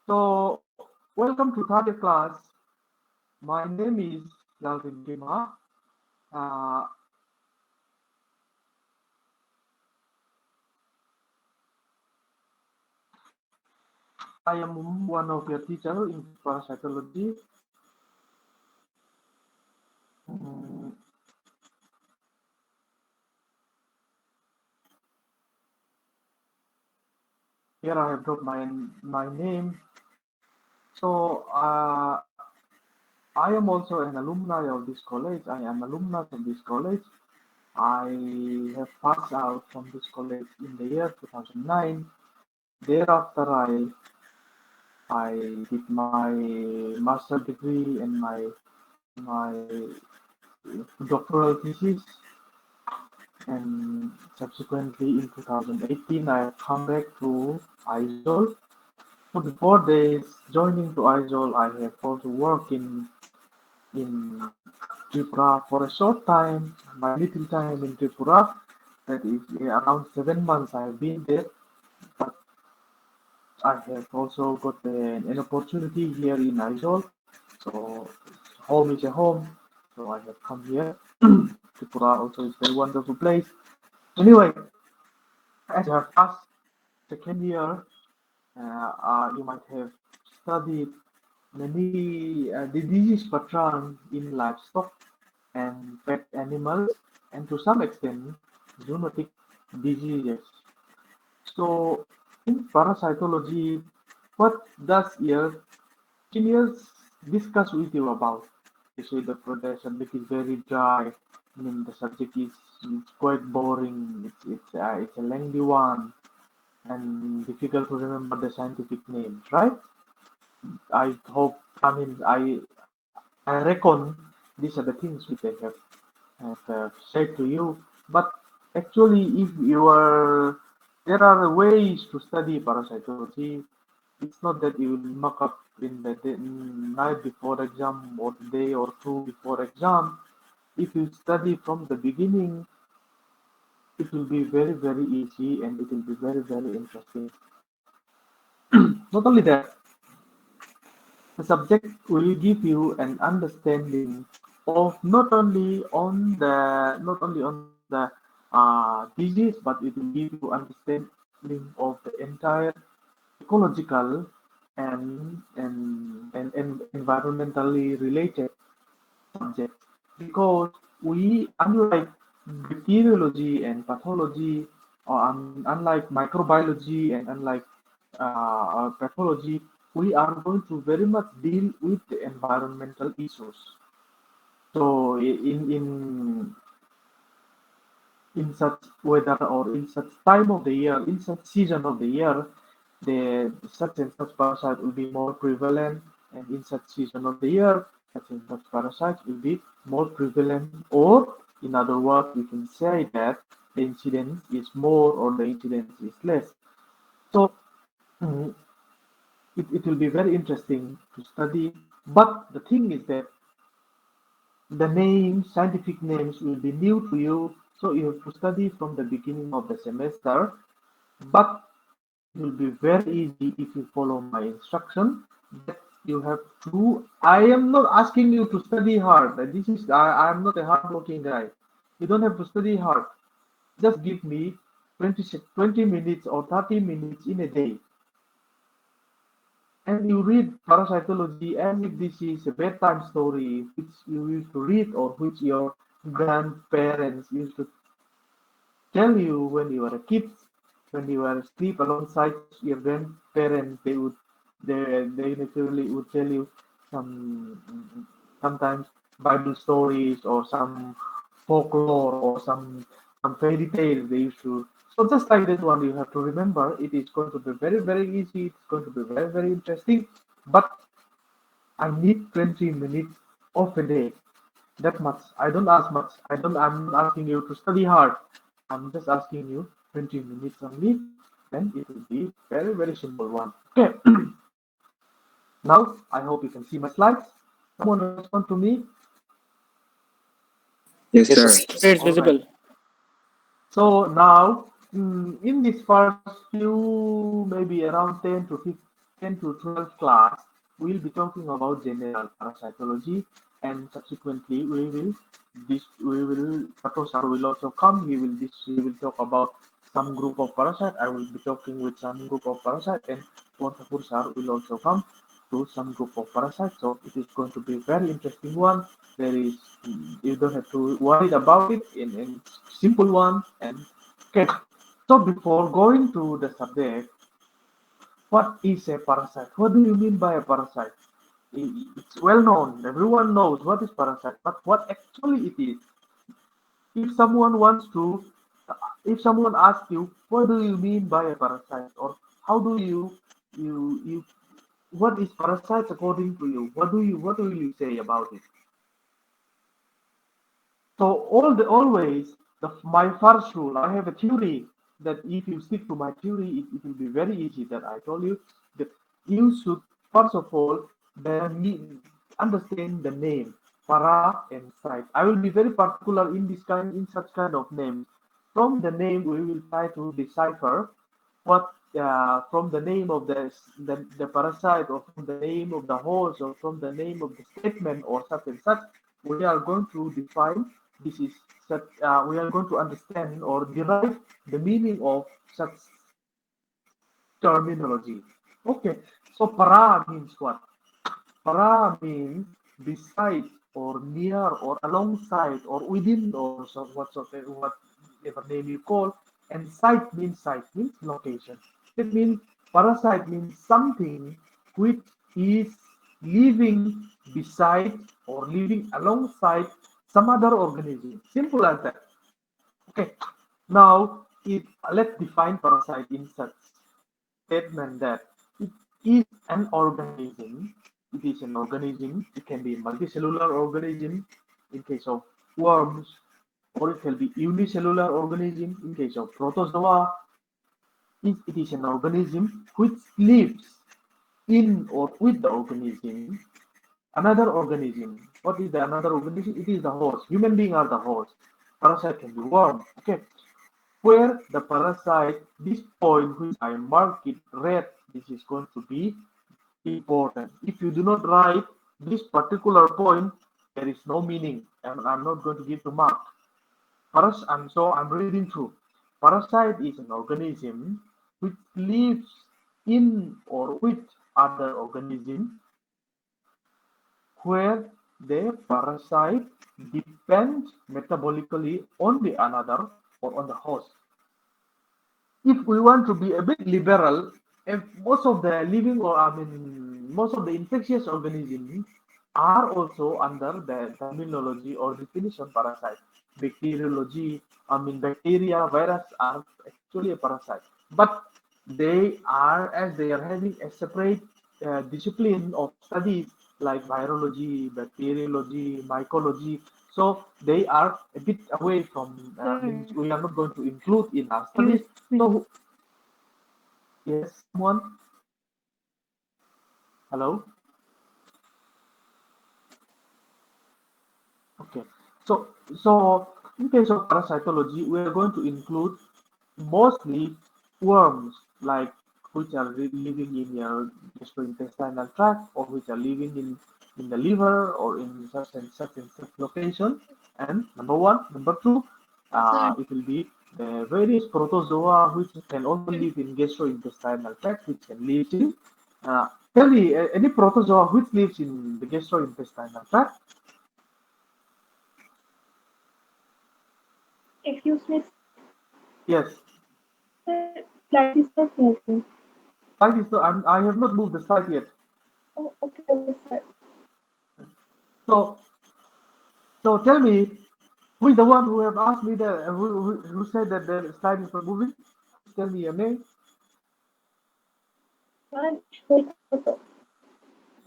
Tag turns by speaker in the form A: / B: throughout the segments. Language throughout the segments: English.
A: So, welcome to target class. My name is Galvin Kima. Uh, I am one of your teachers in parasitology. Mm, Here I have got my name. So, I am also an alumni of this college. I am alumnus of this college. I have passed out from this college in the year 2009. Thereafter, I did my master degree and my doctoral thesis, and subsequently in 2018 I have come back to ISOL. So before this joining to ISOL, I have also worked in Tripura for a short time, my little time in Tripura. That is around 7 months I have been there, but I have also got an opportunity here in ISOL. So home is a home. So I have come here. Tripura also is a wonderful place. Anyway, as you have passed second year, you might have studied many disease patterns in livestock and pet animals, and to some extent, zoonotic diseases. So, in parasitology, what does your seniors discuss with you about? You say the subject is very dry. I mean, the subject is quite boring. It's a lengthy one and difficult to remember the scientific names, right? I hope, I mean, I reckon these are the things which I have said to you. But actually, if you are, there are ways to study parasitology. It's not that you will muck up in the night before exam or the day or two before exam. If you study from the beginning, it will be very, very easy and it will be very, very interesting. Not only that, the subject will give you an understanding of not only on the disease, but it will give you understanding of the entire ecological and environmentally related subject, because we, unlike bacteriology and pathology, or unlike microbiology and unlike pathology, we are going to very much deal with the environmental issues. So in such weather or in such time of the year, in such season of the year, the such and such parasite will be more prevalent, and in such season of the year, such and such parasites will be more prevalent, or in other words, we can say that the incidence is more or the incidence is less. So mm, it will be very interesting to study. But the thing is that the names, scientific names, will be new to you, so you have to study from the beginning of the semester. But it will be very easy if you follow my instruction. That you have to. I am not asking you to study hard. I am not a hard-working guy. You don't have to study hard. Just give me 20 minutes or 30 minutes in a day, and you read parasitology as if this is a bedtime story which you used to read or which your grandparents used to tell you when you were a kid, when you were asleep alongside your grandparents. They naturally would tell you sometimes Bible stories or some folklore or some fairy tales they used to. So just like this one, you have to remember it is going to be very, very easy. It's going to be very, very interesting. But I need 20 minutes of a day. That much. I don't ask much. I'm not asking you to study hard. I'm just asking you 20 minutes only. Then it will be very, very simple one. Okay. Now I hope you can see my slides. Someone respond to me.
B: Yes,
C: Yes,
B: sir.
C: sir.
D: It's
A: All right.
D: visible.
A: So now, in these first few, maybe around 10 to 10 to 12 class, we will be talking about general parasitology, and subsequently Pato sir will also come. He will talk about some group of parasite. I will be talking with some group of parasite, and Pontapur sir will also come to some group of parasites. So it is going to be a very interesting one. There is You don't have to worry about it in simple one. And okay, so before going to the subject, what is a parasite? What do you mean by a parasite? It's well known. Everyone knows what is parasite, but what actually it is. If someone wants to, if someone asks you, what do you mean by a parasite, or how do you, what is parasite according to you? What will you say about it? So always my first rule, I have a theory that if you stick to my theory, it will be very easy. That I told you that you should first of all understand the name para and site. I will be very particular in such kind of names. From the name, we will try to decipher what from the name of the parasite, or from the name of the host, or from the name of the statement, or such and such. We are going to define this is such. We are going to understand or derive the meaning of such terminology. Okay, so para means what? Para means beside, or near, or alongside, or within, or so whatever name you call. And site means location. That means parasite means something which is living beside or living alongside some other organism. Simple as that. Okay. Now, let's define parasite in such statement that it is an organism. It is an organism. It can be a multicellular organism in case of worms, or it can be unicellular organism in case of protozoa. It is an organism which lives in or with the organism, another organism. What is the another organism? It is the host. Human beings are the host. Parasite can be worm. Okay. Where the parasite, this point which I mark it red, this is going to be important. If you do not write this particular point, there is no meaning, and I'm not going to give the mark. I'm reading through. Parasite is an organism which lives in or with other organism, where the parasite depends metabolically on the another, or on the host. If we want to be a bit liberal, if most of the living, or I mean, most of the infectious organisms are also under the terminology or definition parasite. Bacteriology, I mean, bacteria, virus are actually a parasite, but as they are having a separate discipline of studies like virology, bacteriology, mycology. So they are a bit away from, means we are not going to include in our studies. So, yes, someone? Hello? Okay. So in case of parasitology, we are going to include mostly worms, like which are living in your gastrointestinal tract, or which are living in the liver, or in such location. And number one, number two, it will be various protozoa which can also live in gastrointestinal tract, which can live in. Uh, Tell me, any protozoa which lives in the gastrointestinal tract?
B: Excuse me,
A: Yes.
B: slide is not moving.
A: I have not moved the slide yet.
B: Oh, okay, okay, sir.
A: So, so tell me, who is the one who have asked me that, who said that the slide is not moving? Tell me your name.
B: And wait, also.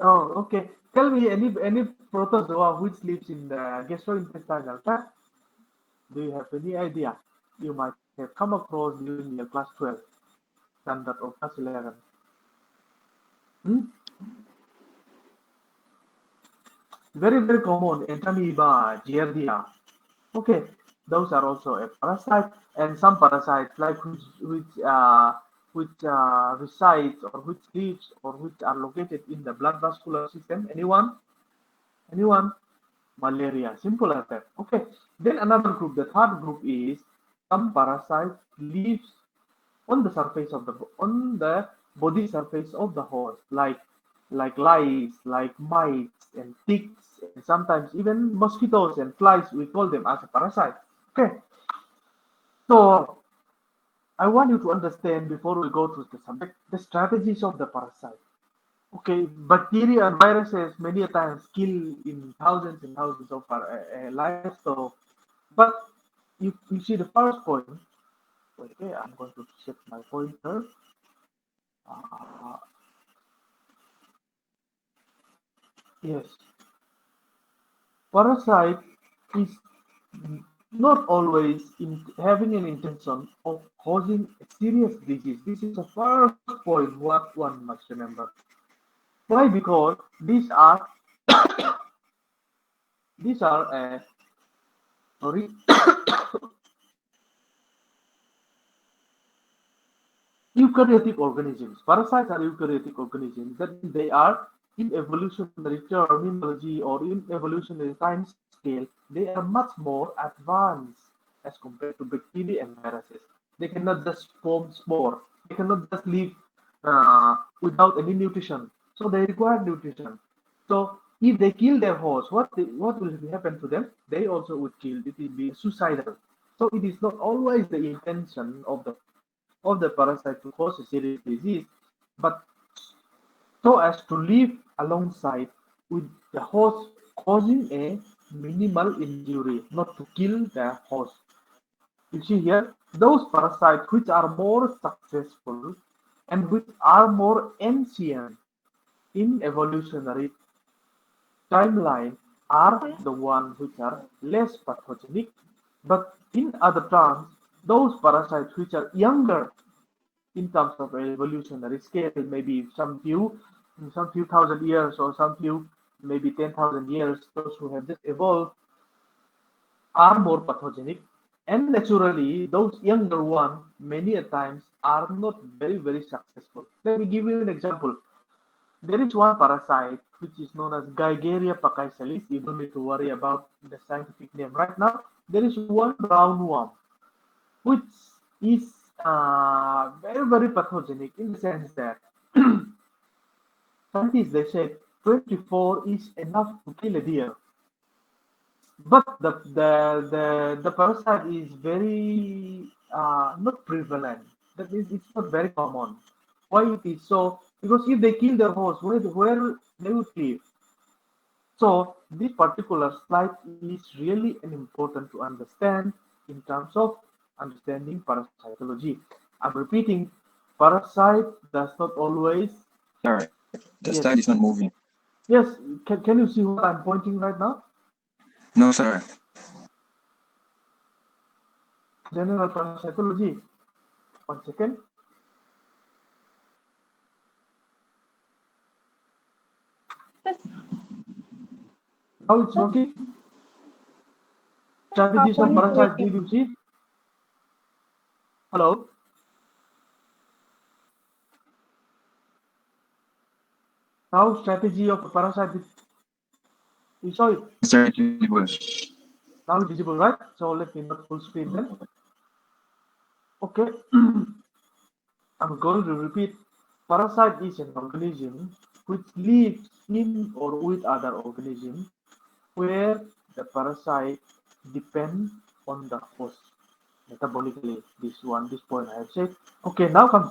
A: Oh, okay. Tell me any protozoa which lives in the gastrointestinal tract. Do you have any idea? You might have come across during your class 12 standard or class 11. Hmm? Very, very common. Entamoeba, Giardia. Okay, those are also a parasite, and some parasites like which which resides or which lives or which are located in the blood vascular system? Anyone? Anyone? Malaria. Simple as that. Okay. Then another group, the third group is some parasites lives on the surface of the body surface of the horse, like lice, like mites and ticks, and sometimes even mosquitoes and flies. We call them as a parasite. Okay. So I want you to understand before we go to the subject the strategies of the parasite. Okay, bacteria and viruses many a times kill in thousands and thousands of lives. So, but you see the first point. Okay, I'm going to set my pointer. Uh, yes, parasite is not always having an intention of causing a serious disease. This is the first point what one must remember. Why? Because these are sorry eukaryotic organisms. Parasites are eukaryotic organisms. That means they are in evolutionary terminology or in evolutionary time scale, they are much more advanced as compared to bacteria and viruses. They cannot just form spore. They cannot just live without any nutrition. So they require nutrition. So if they kill their host, what will happen to them? They also would kill. It will be suicidal. So it is not always the intention of the parasite to cause a serious disease, but so as to live alongside with the host, causing a minimal injury, not to kill the host. You see here, those parasites which are more successful and which are more ancient in evolutionary timeline are the ones which are less pathogenic, but in other terms, those parasites which are younger in terms of evolutionary scale, maybe some few thousand years or some few maybe 10,000 years, those who have just evolved are more pathogenic. And naturally, those younger ones many a times are not very successful. Let me give you an example. There is one parasite which is known as Gigeria pachycelis. You don't need to worry about the scientific name right now. There is one brown worm which is very pathogenic in the sense that scientists they say 24 is enough to kill a deer, but the parasite is very not prevalent. That means it's not very common. Why it is so? Because if they kill their horse, where they would live? So this particular slide is really an important to understand in terms of understanding parasitology. I'm repeating, parasite does not always.
C: Sorry, the
A: Yes,
C: slide is not moving.
A: yes. Can you see what I'm pointing right now?
C: No, sir.
A: General parasitology. 1 second.
B: Yes,
A: How it's working? Strategies of
B: PowerPoint is
A: parasite.
B: working.
A: Did you see? Hello. How strategy of parasite? You saw it.
C: Yes, sir, it's visible.
A: Now it's visible, right? So let me not full screen then. Okay. I'm going to repeat. Parasite is an organism which lives in or with other organisms where the parasite depends on the host metabolically. This point I have said. Okay, now comes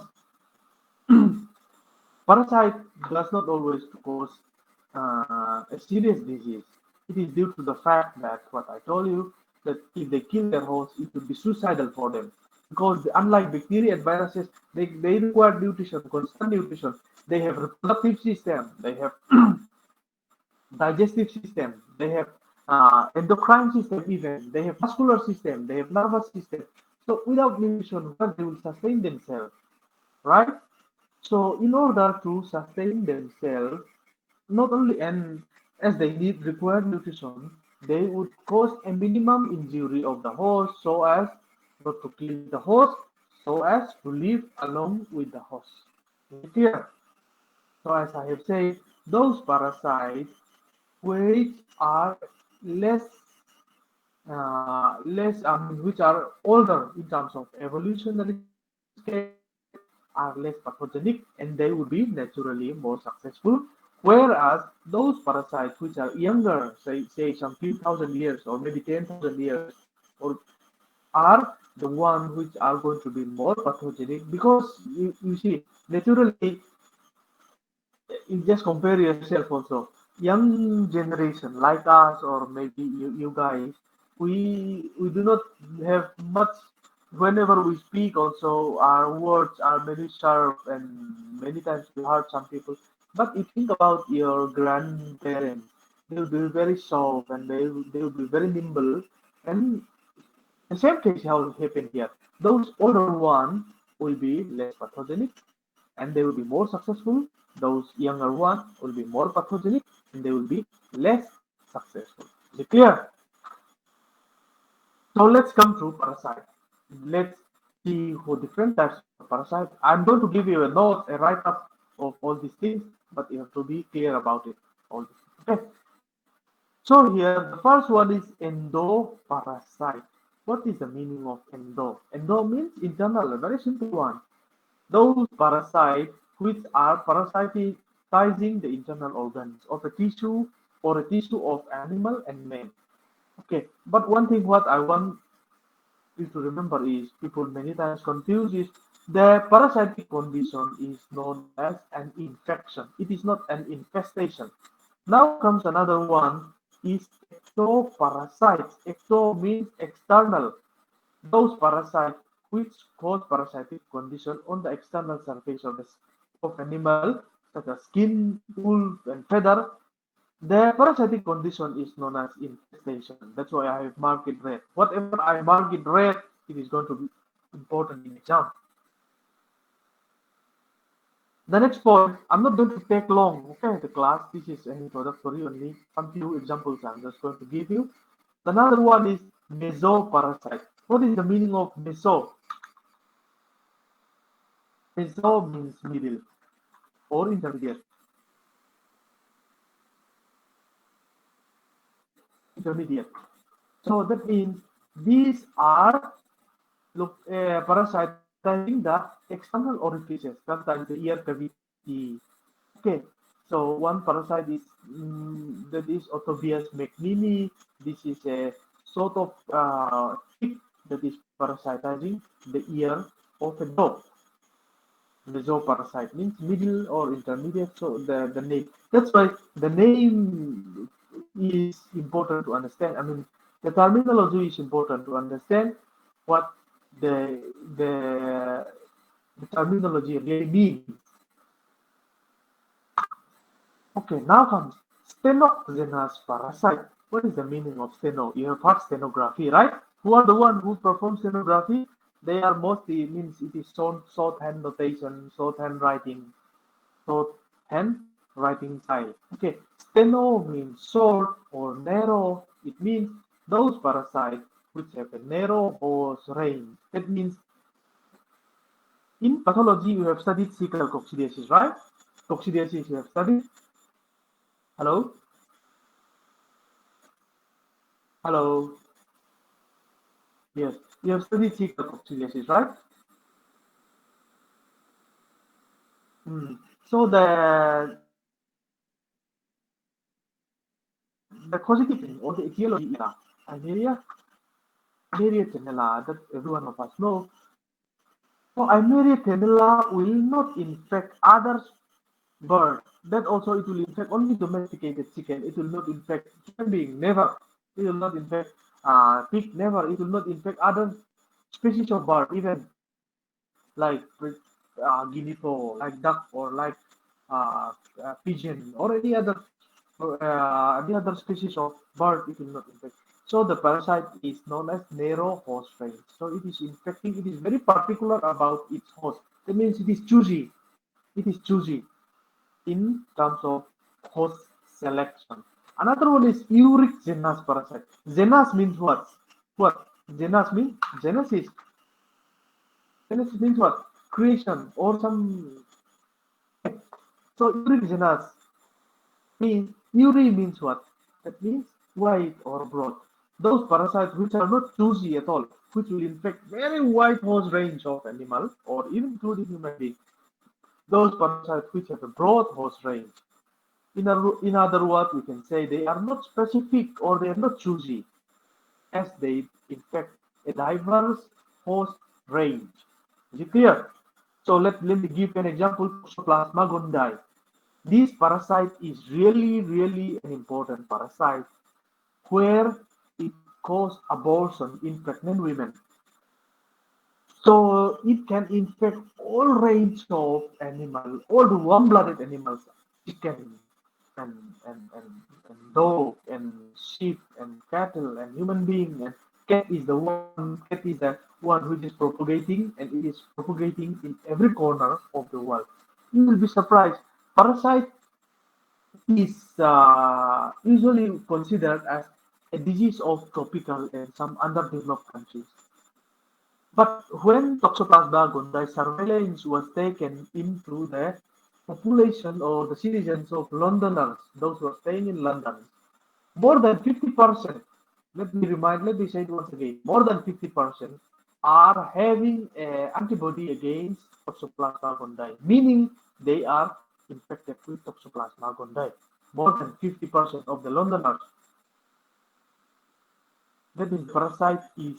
A: parasite does not always cause a serious disease. It is due to the fact that what I told you that if they kill their host, it would be suicidal for them. Because unlike bacteria and viruses, they require nutrition, constant nutrition. They have reproductive system, they have digestive system, they have endocrine system even, they have vascular system, they have nervous system. So without nutrition, what they will sustain themselves, right? So in order to sustain themselves, not only and as they need required nutrition, they would cause a minimum injury of the host so as not to kill the host, so as to live along with the host. Is it clear? So as I have said, those parasites which are less which are older in terms of evolutionary scale are less pathogenic and they would be naturally more successful. Whereas those parasites which are younger, say some few thousand years or maybe 10,000 years, or are the ones which are going to be more pathogenic because you see naturally you just compare yourself also. Young generation like us or maybe you guys, we do not have much. Whenever we speak, also our words are very sharp and many times we hurt some people. But you think about your grandparents, they will be very soft and they will be very nimble. And the same case how happened here. Those older ones will be less pathogenic and they will be more successful. Those younger ones will be more pathogenic and they will be less successful. Is it clear? So let's come to parasite. Let's see who different types of parasite. I'm going to give you a note, a write-up of all these things, but you have to be clear about it. All this. Okay. So here the first one is endoparasite. What is the meaning of endo? Endo means internal, a very simple one. Those parasites which are parasitizing the internal organs of a tissue or a tissue of animal and man. Okay, but one thing what I want you to remember is people many times confuse is the parasitic condition is known as an infection. It is not an infestation. Now comes another one is ectoparasites. Ecto means external. Those parasites which cause parasitic condition on the external surface of the of animal, such as skin, wool, and feather, the parasitic condition is known as infestation. That's why I have marked it red. Whatever I mark it red, it is going to be important in exam. The next point, I'm not going to take long, okay, the class. This is an introductory only. Some few examples I'm just going to give you. Another one is mesoparasite. What is the meaning of meso? Meso means middle or intermediate. Intermediate. So that means these are parasitizing the external orifices, sometimes the ear cavity. Okay, so one parasite is that is Autobius macmini. This is a sort of tick that is parasitizing the ear of a dog. The zooparasite means middle or intermediate. So the name. That's why the name is important to understand. I mean, the terminology is important to understand what the the, the terminology really means. Okay, now comes stenogenous parasite. What is the meaning of steno? You have heard stenography, right? Who are the one who perform stenography? They are mostly means it is shorthand notation, shorthand writing, shorthand writing style. Okay, steno means short or narrow. It means those parasites which have a narrow hose range. That means in pathology you have studied cecal coccidiasis, right? Coccidiasis you have studied. Hello, hello. Yes, you have studied cecal coccidiasis, right? Hmm. So the causative or the etiology is Ineria, Ineria tenella that every one of us know. So Ineria tenella will not infect other birds. That also it will infect only domesticated chicken. It will not infect human being. Never. It will not infect pig. Never. It will not infect other species of bird, even like guinea fowl, like duck, or like pigeon, or any other species of bird. It will not infect. So the parasite is known as narrow host range. So it is infecting. It is very particular about its host. That means it is choosy. It is choosy in terms of host selection. Another one is uric genus parasite. Genus means what? What? Genus means genesis. Genesis means what? Creation or some. Okay. So Eurygenes means Uri means what? That means white or broad. Those parasites which are not choosy at all, which will infect very wide host range of animals or even including human beings. Those parasites which have a broad host range. In other words, we can say they are not specific or they are not choosy as they infect a diverse host range. Is it clear? So let me give an example, Toxoplasma gondii. This parasite is really an important parasite where it causes abortion in pregnant women. So it can infect all range of animal, all the warm-blooded animals, chicken and, and, and, and dog and sheep and cattle and human being and cat is the one which is propagating and it is propagating in every corner of the world. You will be surprised. Parasite is usually considered as a disease of tropical and some underdeveloped countries. But when Toxoplasma gondii surveillance was taken into the population or the citizens of Londoners, those who are staying in London, more than 50%, let me say it once again, more than 50% are having antibody against Toxoplasma gondii, meaning they are infected with Toxoplasma gondii. More than 50% of the Londoners. That means parasite is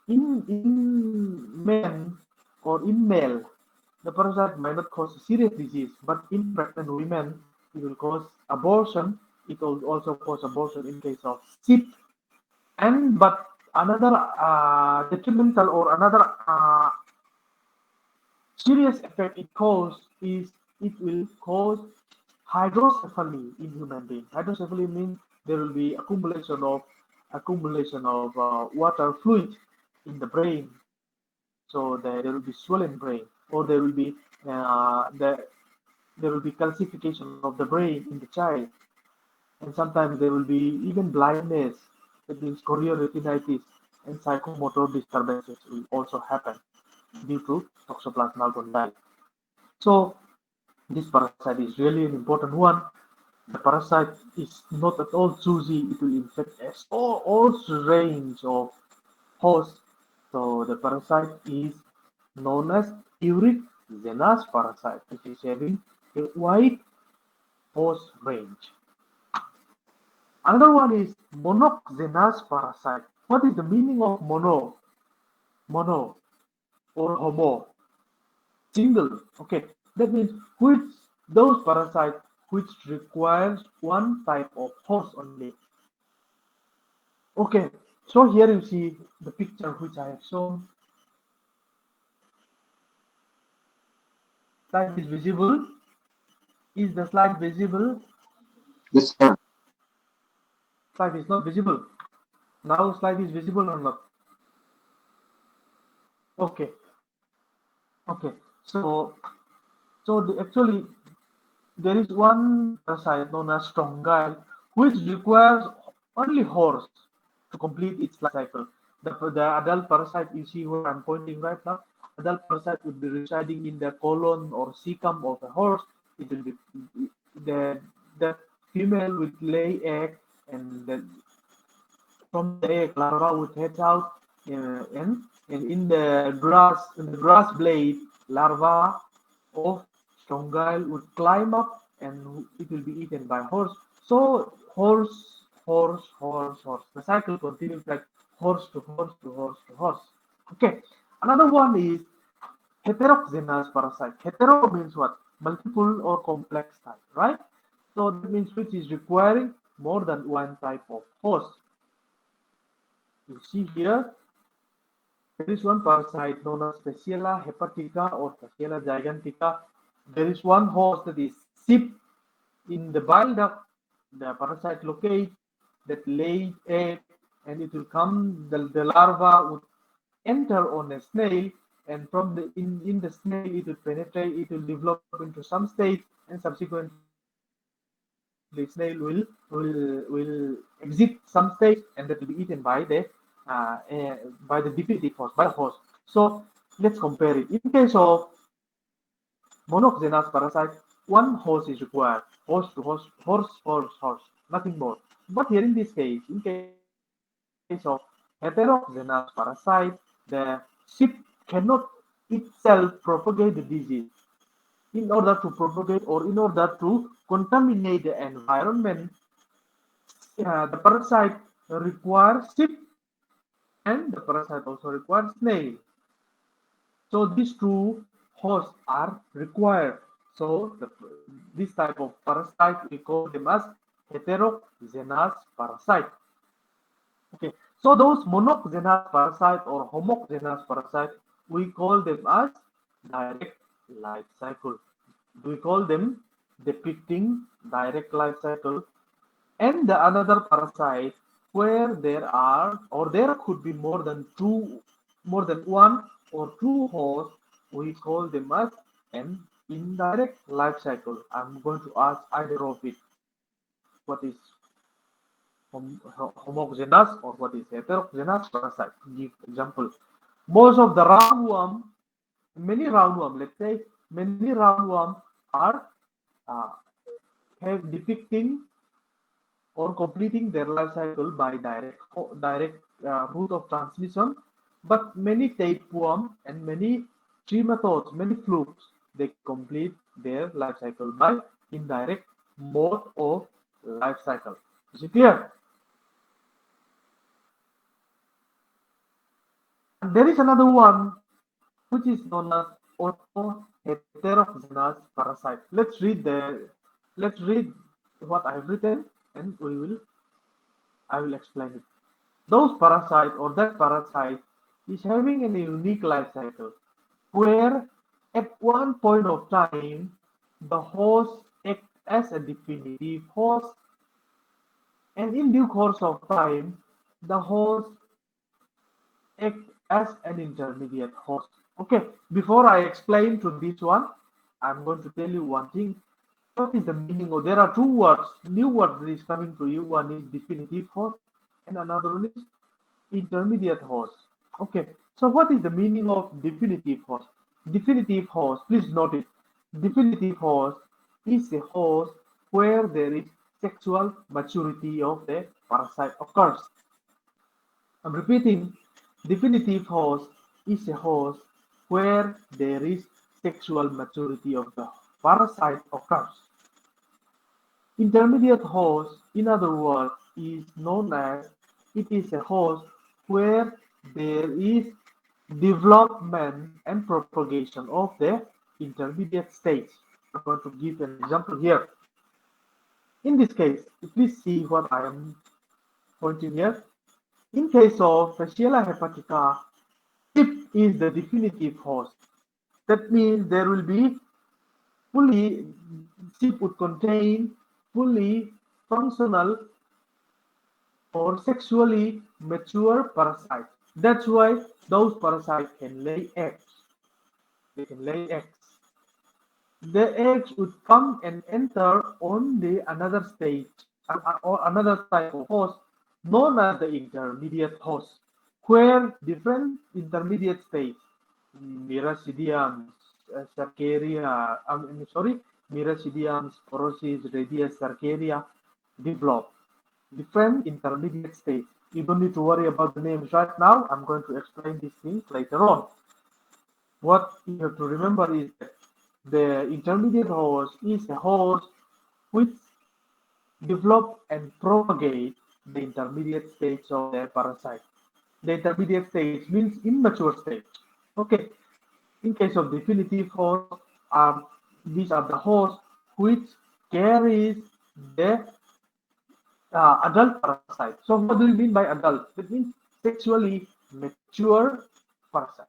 A: in men or in male, the parasite might not cause a serious disease, but in pregnant women, it will cause abortion. It will also cause abortion in case of SIP. And but another detrimental or another serious effect it causes is it will cause hydrocephaly in human being. Hydrocephaly means there will be accumulation of water fluid in the brain. So there will be swollen brain, or uh, the, there will be calcification of the brain in the child, and sometimes there will be even blindness. That means chorioretinitis and psychomotor disturbances will also happen due to Toxoplasma gondii. So this parasite is really an important one. The parasite is not at all choosy. It will infect all range of hosts. So the parasite is known as uric genus parasite, which is having a wide host range. Another one is monoxenous parasite. What is the meaning of mono or homo? Single. Okay, that means which those parasites which requires one type of host only. Okay, so here you see the picture which I have shown. Slide is visible. Is the slide visible?
C: Yes, sir.
A: Slide is not visible. Now slide is visible or not? Okay, okay. Actually there is one parasite known as strongyle which requires only horse to complete its life cycle. The adult parasite you see where I'm pointing right now, adult parasite would be residing in the colon or cecum of a horse. It will be the female would lay egg and then from the egg, larva would hatch out, and in the grass blade, larva of strongyle would climb up, and it will be eaten by horse. So horse. The cycle continues like horse to horse to horse to horse. Okay. Another one is heterogeneous parasite. Hetero means what? Multiple or complex type, right? So that means which is requiring more than one type of host. You see here, there is one parasite known as Fasciella hepatica or Fasciella gigantica. There is one host that is SIP in the bile duct. The parasite locates that lays egg and it will come, the larva would enter on a snail and from in the snail it will penetrate, it will develop into some stage and subsequently snail will exit some stage and that will be eaten by the defeated host, by the host. So Let's compare it. In case of monogenous parasite, one host is required, host to host, horse for horse, nothing more. But here in this case, in case of heterogeneous parasite, the sheep cannot itself propagate the disease. In order to propagate or in order to contaminate the environment, the parasite requires sheep and the parasite also requires snail. So these two hosts are required. So this type of parasite we call them as heterogeneous parasite. Okay. So those monogenous parasite or homogeneous parasite we call them as direct life cycle. We call them depicting direct life cycle. And the another parasite where there are or there could be more than one or two hosts, we call them as an indirect life cycle. I'm going to ask either of it, what is homogeneous or what is heterogeneous parasite. Give example. Most of the roundworm, many roundworm, let's say many roundworm are uh, have depicting or completing their life cycle by direct route of transmission. But many tapeworm and many trematodes, many flukes, they complete their life cycle by indirect mode of life cycle. Is it clear? And there is another one which is known as auto-heterogeneous parasite. Let's read what I have written and I will explain it. Those parasite or that parasite is having a unique life cycle where at one point of time the host acts as a definitive host and in due course of time the host act as an intermediate host. Okay, before I explain to this one, I'm going to tell you one thing. What is the meaning of there are two words, new words that is coming to you. One is definitive host and another one is intermediate host. Okay, so what is the meaning of definitive host? Definitive host, please note it. Definitive host is a host where there is sexual maturity of the parasite occurs. I'm repeating, definitive host is a host where there is sexual maturity of the parasite occurs. Intermediate host, in other words, is known as it is a host where there is development and propagation of the intermediate stage. I'm going to give an example here. In this case, please see what I am pointing here. In case of Fasciella hepatica, SIP is the definitive host. That means there will be fully, SIP would contain fully functional or sexually mature parasites. That's why those parasites can lay eggs. They can lay eggs. The eggs would come and enter on the another stage or another type of host known as the intermediate host, where different intermediate states, Miracidium, Cercaria, Miracidium, Sporosis, Radius, Cercaria, develop different intermediate states. You don't need to worry about the names right now. I'm going to explain these things later on. What you have to remember is that the intermediate host is a host which develop and propagate the intermediate stage of the parasite. The intermediate stage means immature stage. Okay. In case of definitive host, these are the hosts which carries the adult parasite. So what do you mean by adult? That means sexually mature parasite.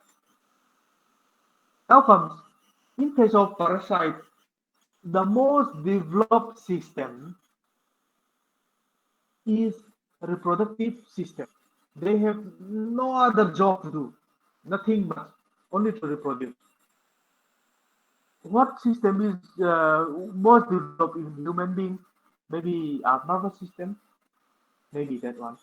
A: Now comes, in case of parasite, the most developed system is reproductive system. They have no other job to do, nothing but only to reproduce. What system is most developed in human being? Maybe our nervous system, maybe that one.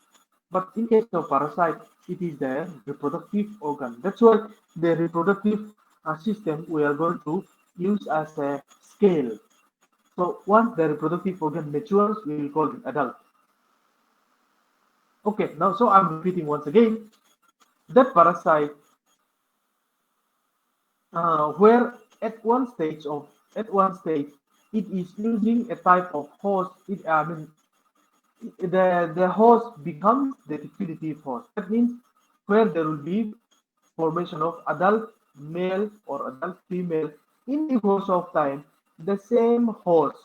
A: But in case of parasite, it is their reproductive organ. That's why the reproductive system we are going to use as a scale. So once the reproductive organ matures, we will call it adult. Okay, now so I'm repeating once again that parasite where at one stage it is using a type of host. The host becomes the definitive host. That means where there will be formation of adult male or adult female in the course of time, the same host,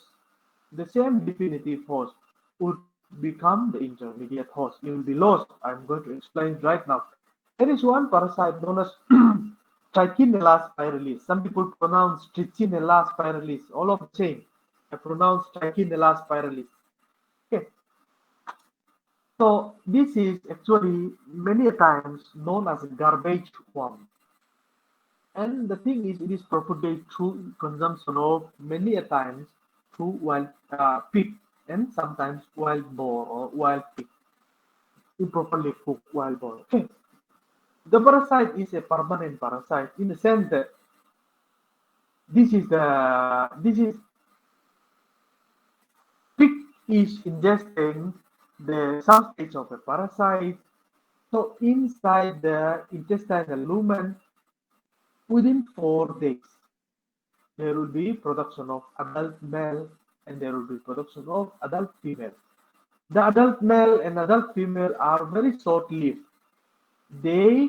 A: the same definitive host would become the intermediate host. You will be lost. I'm going to explain right now. There is one parasite known as Trichinella spiralis. Some people pronounce Trichinella spiralis. All of the same. I pronounce Trichinella spiralis. Okay. So this is actually many times known as a garbage worm. And the thing is, it is propagated through consumption of many a times through wild pig and sometimes wild boar or wild pig, improperly cooked wild boar. Okay. The parasite is a permanent parasite in the sense that this is pig is ingesting the some stage of a parasite. So inside the intestinal lumen, within 4 days, there will be production of adult male and there will be production of adult female. The adult male and adult female are very short-lived. They,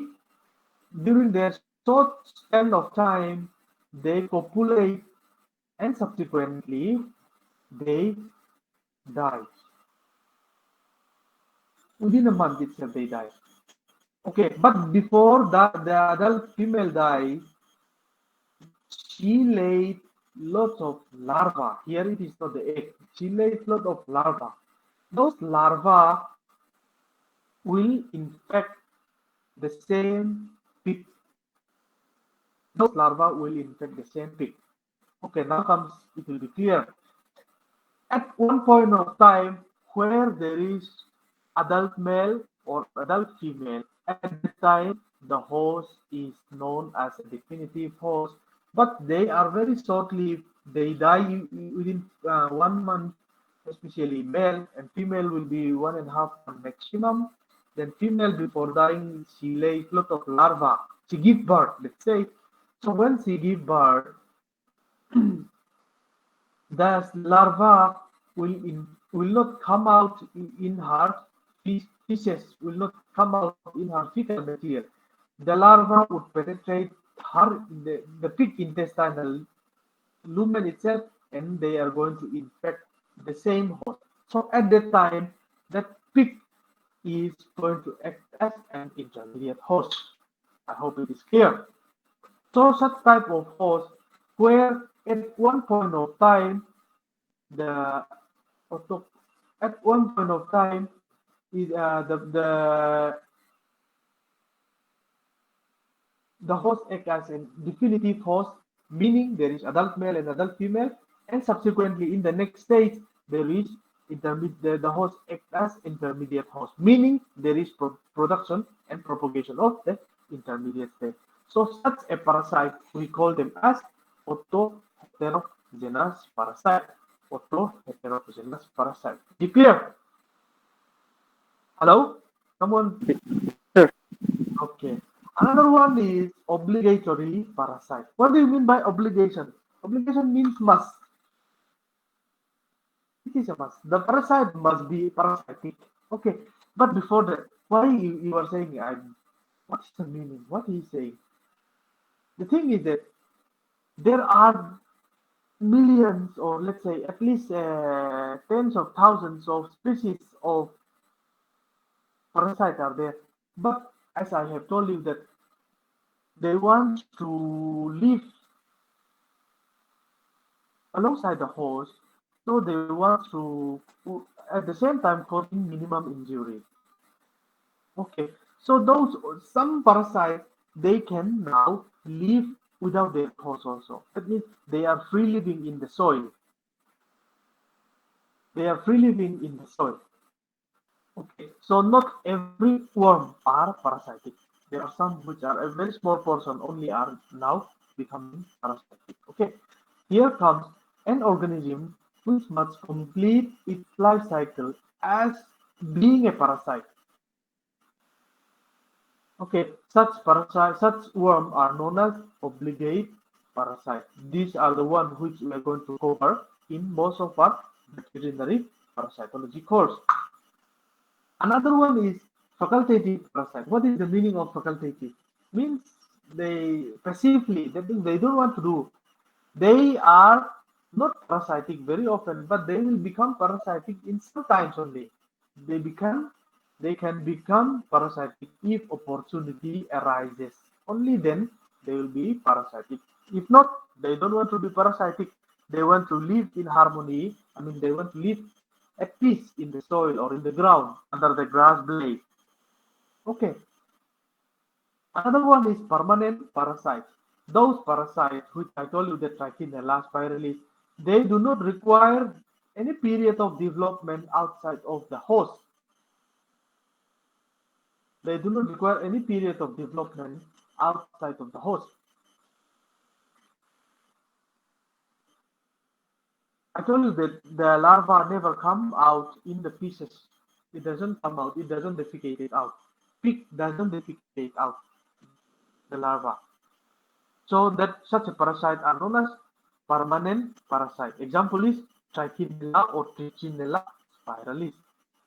A: during their short span of time, they copulate and subsequently they die. Within a month itself, they die. Okay, but before that, the adult female dies, she laid lots of larvae. Here it is not the egg. She laid lots of larvae. Those larvae will infect the same pig. Those larvae will infect the same pig. Okay, now comes, it will be clear. At one point of time where there is adult male or adult female, at the time the host is known as a definitive host, but they are very short-lived. They die within 1 month, especially male, and female will be 1.5 months maximum. Then female before dying, she lays lot of larvae. She give birth, let's say. So when she give birth, the larva will not come out in her feces, will not come out in her fecal material. The larva would penetrate the pig intestinal lumen itself, and they are going to infect the same host. So at that time, that pig is going to act as an intermediate host. I hope it is clear. So such type of host where at one point of time the at one point of time is the host act as a definitive host, meaning there is adult male and adult female, and subsequently in the next stage there is the host act as intermediate host, meaning there is production and propagation of the intermediate stage. So such a parasite we call them as autoheterogenous parasite. Autoheterogenous parasite. Be clear? Hello? Someone?
B: Sure.
A: Okay. Another one is obligatory parasite. What do you mean by obligation? Obligation means must. It is a must. The parasite must be parasitic. Okay. But before that, why you are saying what is the meaning? What he is saying? The thing is that there are millions, or let's say at least tens of thousands of species of parasites are there. But as I have told you that they want to live alongside the host, so they want to at the same time causing minimum injury. Okay, so those some parasites they can now live without their host also. That means they are free living in the soil. They are free living in the soil. Okay, so not every worm are parasitic. There are some which are a very small portion only are now becoming parasitic. Okay, here comes an organism which must complete its life cycle as being a parasite. Okay, such worms are known as obligate parasites. These are the ones which we are going to cover in most of our veterinary parasitology course. Another one is facultative parasite. What is the meaning of facultative? Means they passively, that means they don't want to do. They are not parasitic very often, but they will become parasitic in some times only. They become they can become parasitic if opportunity arises. Only then they will be parasitic. If not, they don't want to be parasitic. They want to live in harmony. I mean, they want to live at peace in the soil or in the ground under the grass blade. Okay. Another one is permanent parasites. Those parasites, which I told you, the Trichinella spiralis, they do not require any period of development outside of the host. They do not require any period of development outside of the host. I told you that the larva never come out in the pieces. It doesn't come out. It doesn't defecate it out. Pig doesn't defecate out the larva. So that such a parasite are known as permanent parasite. Example is Trichinella or Trichinella spiralis.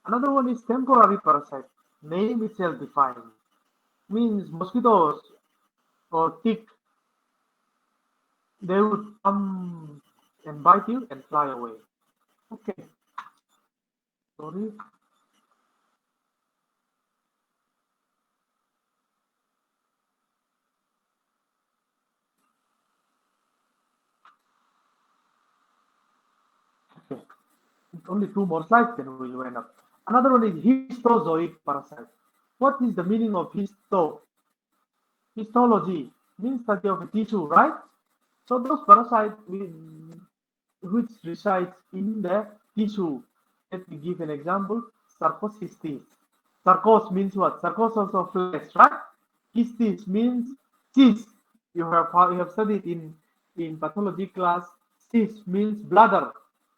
A: Another one is temporary parasite. Name itself defined. Means mosquitoes or tick, they would come and bite you and fly away. Okay, sorry. Okay, only two more slides, then we will end up. Another one is histozoic parasite. What is the meaning of histology? Means study of a tissue, right? So those parasites which resides in the tissue. Let me give an example. Sarcocystis. Sarcos means what? Sarcos also flesh, right? Cystis means cyst. You have studied in pathology class. Cyst means bladder.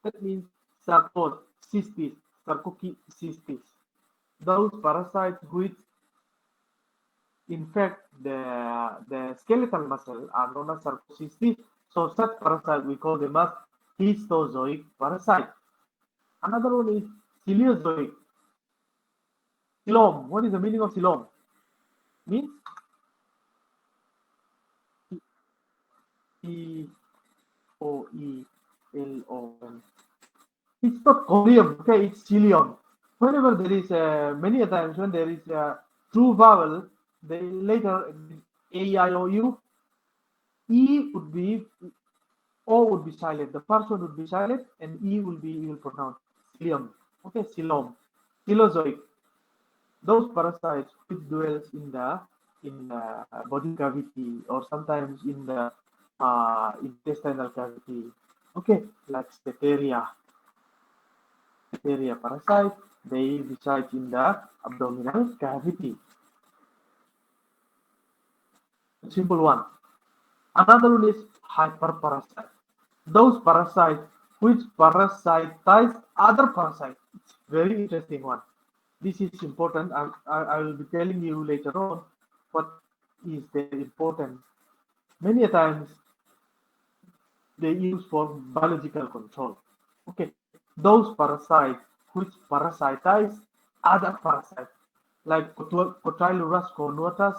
A: That means sarcos, cystis, sarcocystis. Those parasites which infect the skeletal muscle are known as sarcocystis. So such parasite we call them as histozoic parasite. Another one is ciliazoic. Coelom. What is the meaning of coelom? Means C O E L O M. It's not coleum, okay? It's cilium. Whenever there is many a times when there is a true vowel, they later A I O U E would be O would be silent. The first one would be silent, and E will be you will pronounce cilium. Okay, coelom, Ciliazoic. Those parasites which dwells in the body cavity or sometimes in the intestinal cavity. Okay, like Steteria parasite, they reside in the abdominal cavity. Simple one. Another one is hyperparasite. Those parasites which parasitize other parasites. It's very interesting one. This is important. I will be telling you later on what is the important. Many a times they use for biological control. Okay, those parasites which parasitize other parasites like Cotylurus cornutus,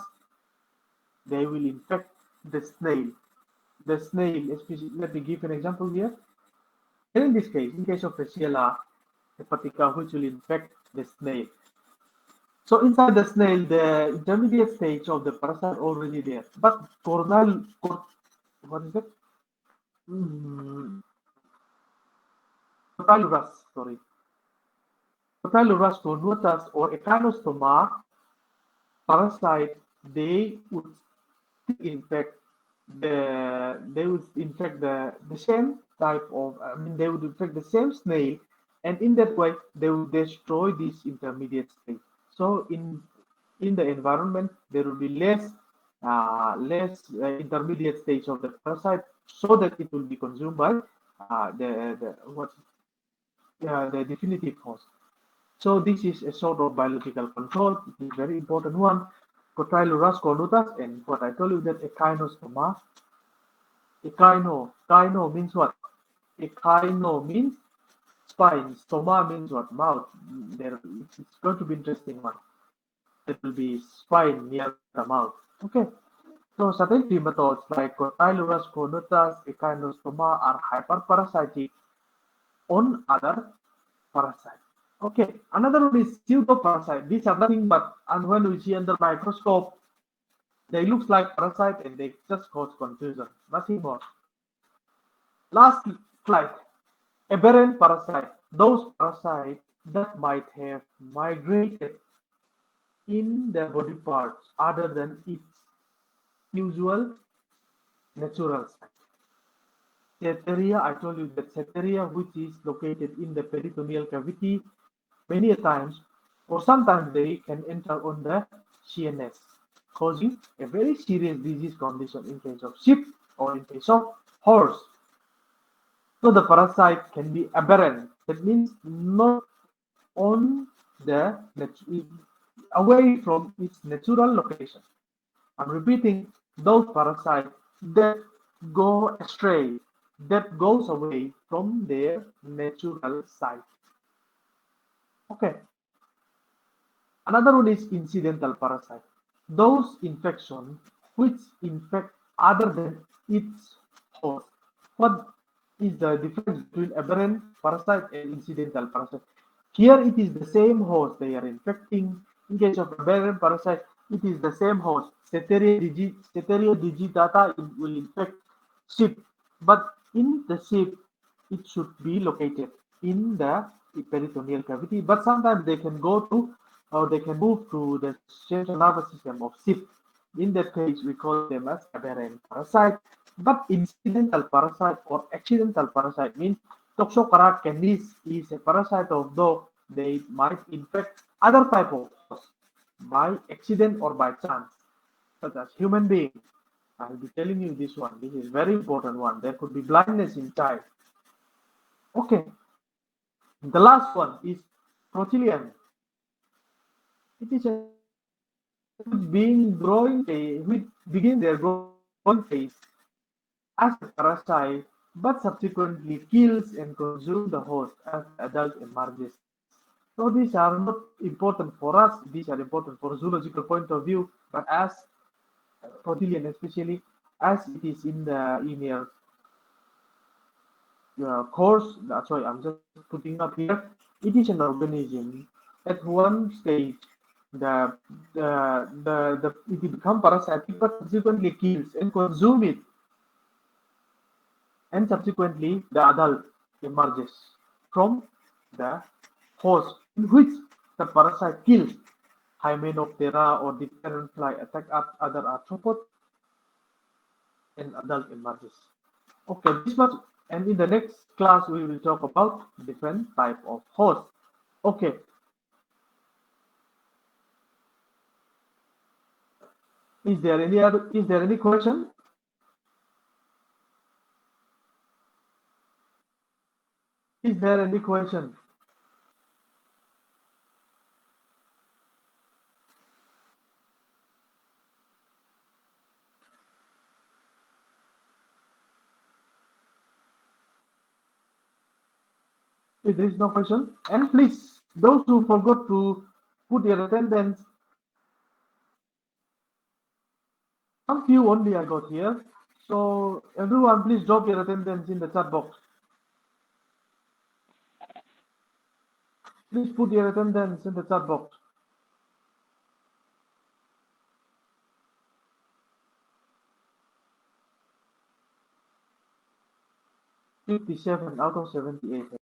A: they will infect the snail. The snail, especially, let me give an example here. And in this case, in case of Ricciella hepatica, which will infect the snail. So inside the snail, the intermediate stage of the parasite already there. But what is it? Mm, Cotylurus, sorry. Cotylurus cornutus or Echinostoma parasite, they would infect they would infect the same type of, I mean, they would infect the same snail and in that way they will destroy this intermediate state. So in the environment there will be less intermediate stage of the parasite, so that it will be consumed by the definitive host. So this is a sort of biological control. It is very important one. Cotyloras cornutas, and what I told you that echinostoma. Echino means what? Echino means spine. Stoma means what? Mouth. There, it's going to be interesting one. It will be spine near the mouth. Okay. So certain nematodes like Cotyloras cornutas, echinostoma are hyperparasitic on other parasites. Okay, another one is pseudoparasite. These are nothing but, and when we see under microscope, they look like parasite and they just cause confusion. Nothing more. Last slide. Aberrant parasite. Those parasites that might have migrated in the body parts other than its usual natural site. Ceteria, I told you that Ceteria, which is located in the peritoneal cavity, many a times, or sometimes they can enter on the CNS, causing a very serious disease condition in case of sheep or in case of horse. So the parasite can be aberrant. That means not on the away from its natural location. I'm repeating, those parasites that go astray, that goes away from their natural site. Okay. Another one is incidental parasite. Those infections which infect other than its host. What is the difference between aberrant parasite and incidental parasite? Here it is the same host they are infecting. In case of aberrant parasite, it is the same host. Ceteria digitata will infect sheep, but in the sheep it should be located in the peritoneal cavity, but sometimes they can go to or they can move to the central nervous system of sheep. In that case, we call them as aberrant parasite. But incidental parasite or accidental parasite means Toxocara canis is a parasite of dog. They might infect other type of host by accident or by chance, such as human being. I'll be telling you this one. This is very important one. There could be blindness in child. Okay, the last one is Prochylium. It is a parasite which begin their growing phase as a parasite, but subsequently kills and consumes the host as the adult emerges. So these are not important for us. These are important for zoological point of view, but as Prochylium especially, as it is in the linear course, that's why I'm just putting up here. It is an organism. At one stage, it become parasitic, but subsequently kills and consume it, and subsequently the adult emerges from the host in which the parasite kills. Hymenoptera or the parent fly attack other arthropods and adult emerges. Okay, this much, and in the next class we will talk about different type of host. Okay, is there any question? Is there any question? If there is no question, and please, those who forgot to put your attendance, some few only I got here. So everyone, please drop your attendance in the chat box. Please put your attendance in the chat box. 57 out of 78.